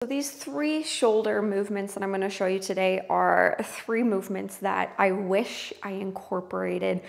So these 3 shoulder movements that I'm going to show you today are 3 movements that I wish I incorporated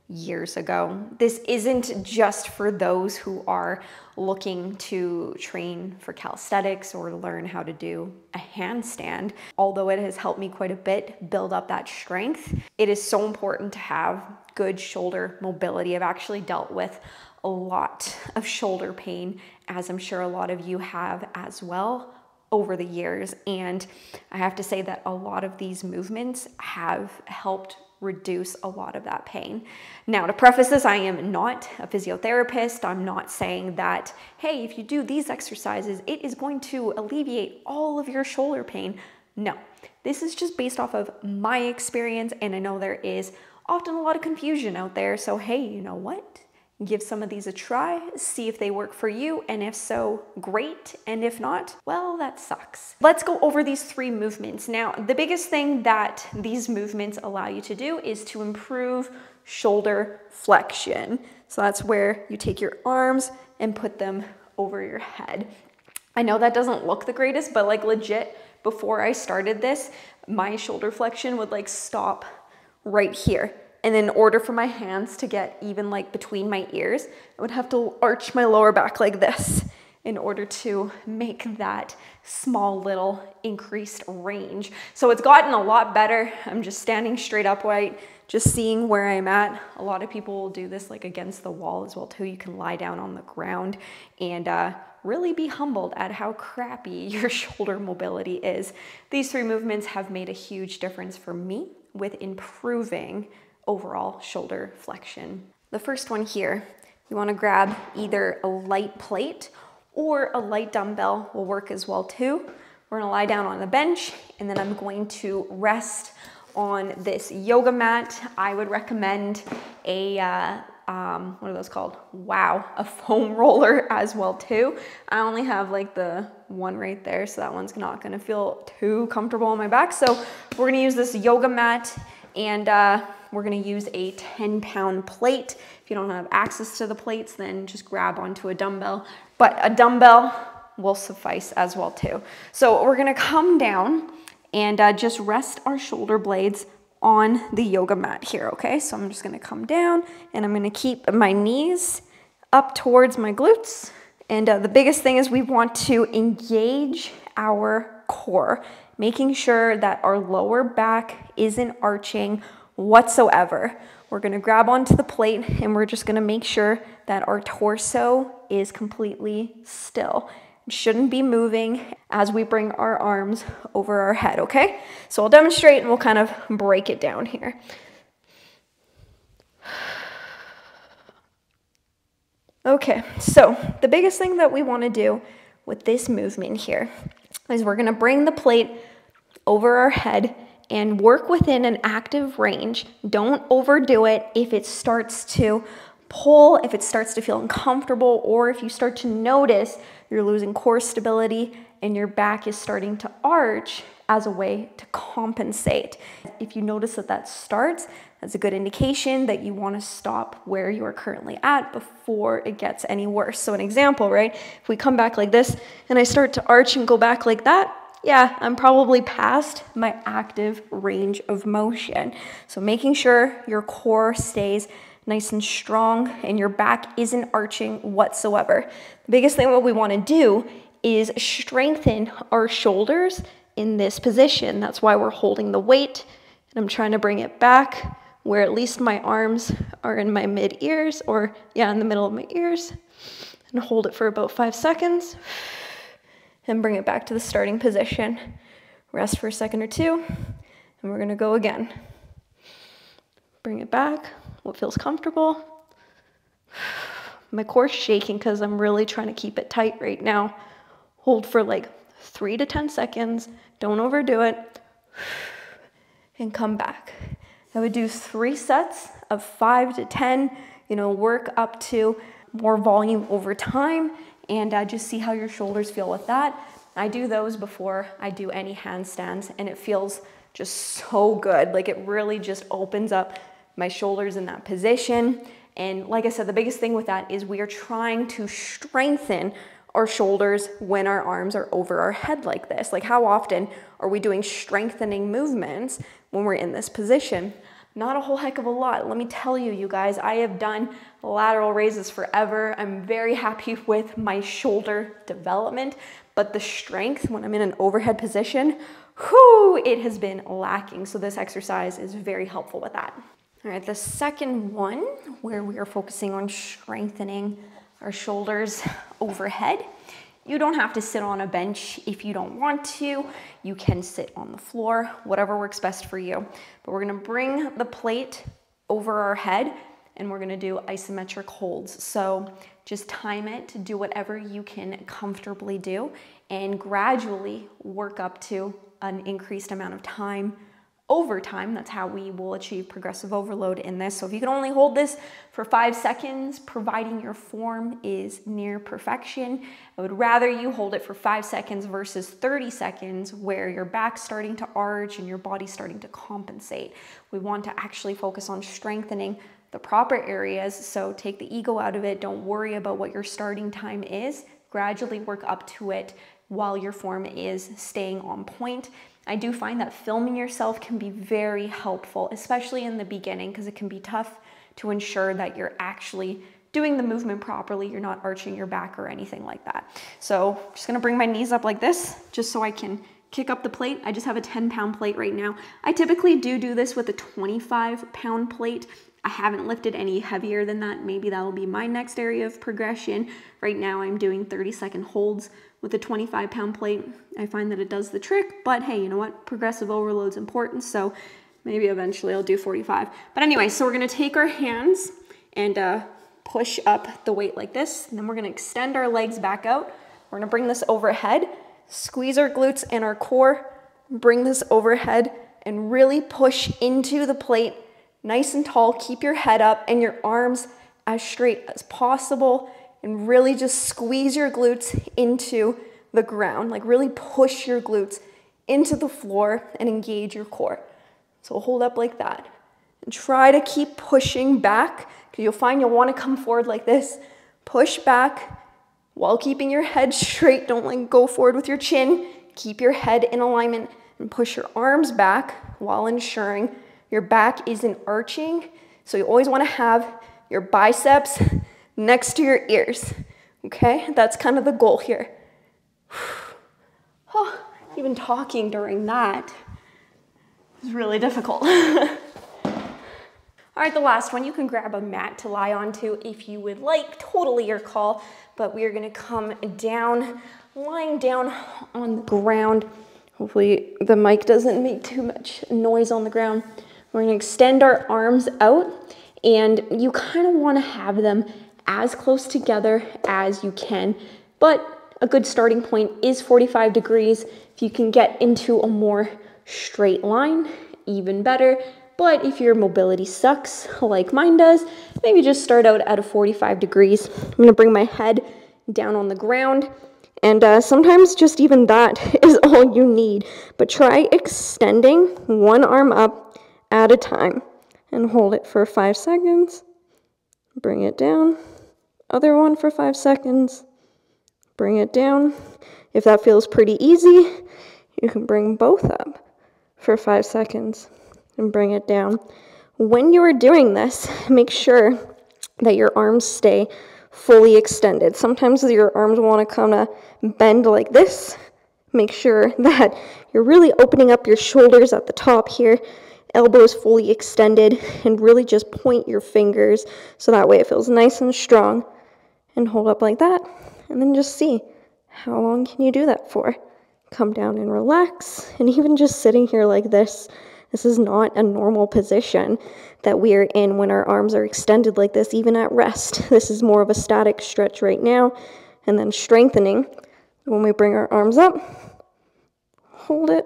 years ago. This isn't just for those who are looking to train for calisthenics or learn how to do a handstand. Although it has helped me quite a bit build up that strength, it is so important to have good shoulder mobility. I've actually dealt with a lot of shoulder pain, as I'm sure a lot of you have as well, over the years. And I have to say that a lot of these movements have helped reduce a lot of that pain. Now, to preface this, I am not a physiotherapist. I'm not saying that, hey, if you do these exercises, it is going to alleviate all of your shoulder pain. No, this is just based off of my experience. And I know there is often a lot of confusion out there. So, hey, you know what? Give some of these a try, see if they work for you, and if so, great, and if not, well, that sucks. Let's go over these 3 movements. Now, the biggest thing that these movements allow you to do is to improve shoulder flexion. So that's where you take your arms and put them over your head. I know that doesn't look the greatest, but like legit, before I started this, my shoulder flexion would like stop right here. And in order for my hands to get even like between my ears, I would have to arch my lower back like this in order to make that small little increased range. So it's gotten a lot better. I'm just standing straight upright, just seeing where I'm at. A lot of people will do this like against the wall as well too. You can lie down on the ground and really be humbled at how crappy your shoulder mobility is. These 3 movements have made a huge difference for me with improving overall shoulder flexion. The first one here, you want to grab either a light plate or a light dumbbell will work as well too. We're going to lie down on the bench and then I'm going to rest on this yoga mat. I would recommend a what are those called? Wow, a foam roller as well too. I only have like the one right there, so that one's not going to feel too comfortable on my back. So we're going to use this yoga mat and we're going to use a 10-pound plate. If you don't have access to the plates, then just grab onto a dumbbell. But a dumbbell will suffice as well too. So we're going to come down and just rest our shoulder blades on the yoga mat here, okay? So I'm just going to come down and I'm going to keep my knees up towards my glutes. And the biggest thing is we want to engage our core, making sure that our lower back isn't arching whatsoever. We're going to grab onto the plate and we're just going to make sure that our torso is completely still. It shouldn't be moving as we bring our arms over our head, okay? So I'll demonstrate and we'll kind of break it down here. Okay, so the biggest thing that we want to do with this movement here is we're going to bring the plate over our head and work within an active range. Don't overdo it. If it starts to pull, if it starts to feel uncomfortable, or if you start to notice you're losing core stability and your back is starting to arch as a way to compensate. If you notice that that starts, that's a good indication that you want to stop where you are currently at before it gets any worse. So an example, right? If we come back like this and I start to arch and go back like that, yeah, I'm probably past my active range of motion. So making sure your core stays nice and strong and your back isn't arching whatsoever. The biggest thing what we want to do is strengthen our shoulders in this position. That's why we're holding the weight and I'm trying to bring it back where at least my arms are in my mid ears, or yeah, in the middle of my ears, and hold it for about 5 seconds. And bring it back to the starting position. Rest for a second or two, and we're gonna go again. Bring it back, what feels comfortable. My core's shaking because I'm really trying to keep it tight right now. Hold for like 3 to 10 seconds, don't overdo it, and come back. I would do 3 sets of 5 to 10, work up to more volume over time, and just see how your shoulders feel with that. I do those before I do any handstands, and it feels just so good. Like it really just opens up my shoulders in that position. And like I said, the biggest thing with that is we are trying to strengthen our shoulders when our arms are over our head like this? Like, how often are we doing strengthening movements when we're in this position? Not a whole heck of a lot. Let me tell you, you guys, I have done lateral raises forever. I'm very happy with my shoulder development, but the strength when I'm in an overhead position, whew, it has been lacking. So this exercise is very helpful with that. All right, the second one where we are focusing on strengthening our shoulders overhead. You don't have to sit on a bench if you don't want to. You can sit on the floor, whatever works best for you. But we're gonna bring the plate over our head and we're gonna do isometric holds. So just time it to do whatever you can comfortably do and gradually work up to an increased amount of time over time. That's how we will achieve progressive overload in this. So if you can only hold this for 5 seconds, providing your form is near perfection, I would rather you hold it for 5 seconds versus 30 seconds where your back's starting to arch and your body's starting to compensate. We want to actually focus on strengthening the proper areas. So take the ego out of it. Don't worry about what your starting time is. Gradually work up to it while your form is staying on point. I do find that filming yourself can be very helpful, especially in the beginning, because it can be tough to ensure that you're actually doing the movement properly. You're not arching your back or anything like that. So I'm just gonna bring my knees up like this, just so I can kick up the plate. I just have a 10-pound plate right now. I typically do this with a 25-pound plate. I haven't lifted any heavier than that. Maybe that'll be my next area of progression. Right now I'm doing 30-second holds with a 25-pound plate. I find that it does the trick, but hey, you know what? Progressive overload's important, so maybe eventually I'll do 45. But anyway, so we're gonna take our hands and push up the weight like this, and then we're gonna extend our legs back out. We're gonna bring this overhead, squeeze our glutes and our core, bring this overhead, and really push into the plate, nice and tall. Keep your head up and your arms as straight as possible, and really just squeeze your glutes into the ground. Like really push your glutes into the floor and engage your core. So hold up like that. And try to keep pushing back, because you'll find you'll want to come forward like this. Push back while keeping your head straight. Don't like go forward with your chin. Keep your head in alignment and push your arms back while ensuring your back isn't arching. So you always want to have your biceps next to your ears, okay? That's kind of the goal here. Oh, even talking during that is really difficult. All right, the last one, you can grab a mat to lie onto if you would like, totally your call, but we are gonna come down, lying down on the ground. Hopefully the mic doesn't make too much noise on the ground. We're gonna extend our arms out, and you kind of wanna have them as close together as you can, but a good starting point is 45 degrees. If you can get into a more straight line, even better. But if your mobility sucks, like mine does, maybe just start out at a 45 degrees. I'm gonna bring my head down on the ground, and sometimes just even that is all you need. But try extending one arm up at a time and hold it for 5 seconds. Bring it down. Other one for 5 seconds. Bring it down. If that feels pretty easy, you can bring both up for 5 seconds and bring it down. When you are doing this, make sure that your arms stay fully extended. Sometimes your arms want to kind of bend like this. Make sure that you're really opening up your shoulders at the top here, elbows fully extended, and really just point your fingers so that way it feels nice and strong. And hold up like that, and then just see how long can you do that for. Come down and relax, and even just sitting here like this, this is not a normal position that we are in when our arms are extended like this, even at rest. This is more of a static stretch right now, and then strengthening when we bring our arms up, hold it,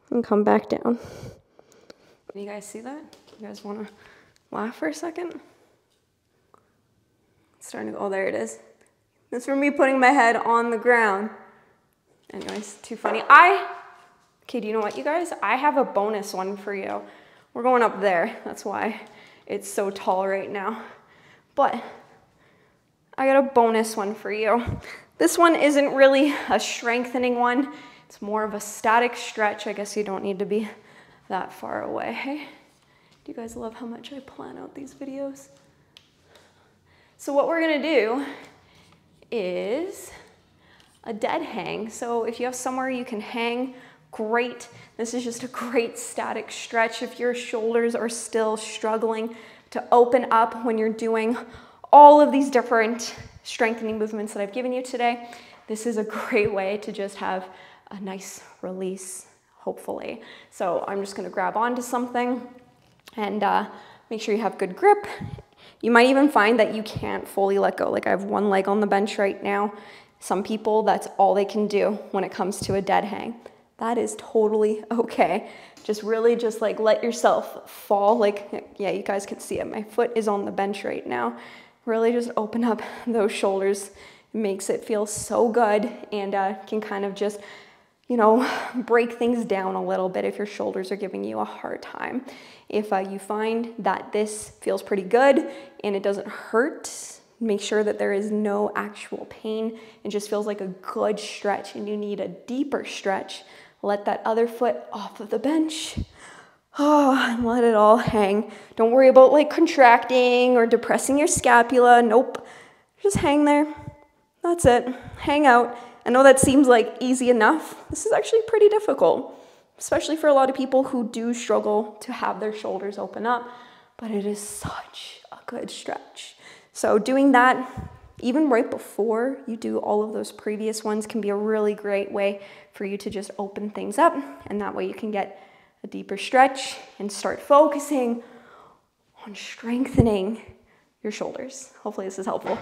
and come back down. Can you guys see that? You guys want to laugh for a second? It's starting to go, oh, there it is. That's for me putting my head on the ground. Anyways, too funny. Okay, do you know what, you guys? I have a bonus one for you. We're going up there. That's why it's so tall right now. But I got a bonus one for you. This one isn't really a strengthening one. It's more of a static stretch. I guess you don't need to be that far away. Hey, do you guys love how much I plan out these videos? So what we're gonna do is a dead hang. So if you have somewhere you can hang, great. This is just a great static stretch. If your shoulders are still struggling to open up when you're doing all of these different strengthening movements that I've given you today, this is a great way to just have a nice release, hopefully. So I'm just gonna grab onto something and make sure you have good grip. You might even find that you can't fully let go. Like I have one leg on the bench right now. Some people, that's all they can do when it comes to a dead hang. That is totally okay. Just really just like let yourself fall. Like, yeah, you guys can see it. My foot is on the bench right now. Really just open up those shoulders. It makes it feel so good and can kind of just, you know, break things down a little bit if your shoulders are giving you a hard time. If you find that this feels pretty good and it doesn't hurt, make sure that there is no actual pain. It just feels like a good stretch and you need a deeper stretch. Let that other foot off of the bench. Oh, and let it all hang. Don't worry about like contracting or depressing your scapula. Nope. Just hang there. That's it. Hang out. I know that seems like easy enough. This is actually pretty difficult, especially for a lot of people who do struggle to have their shoulders open up, but it is such a good stretch. So doing that, even right before you do all of those previous ones, can be a really great way for you to just open things up, and that way you can get a deeper stretch and start focusing on strengthening your shoulders. Hopefully this is helpful.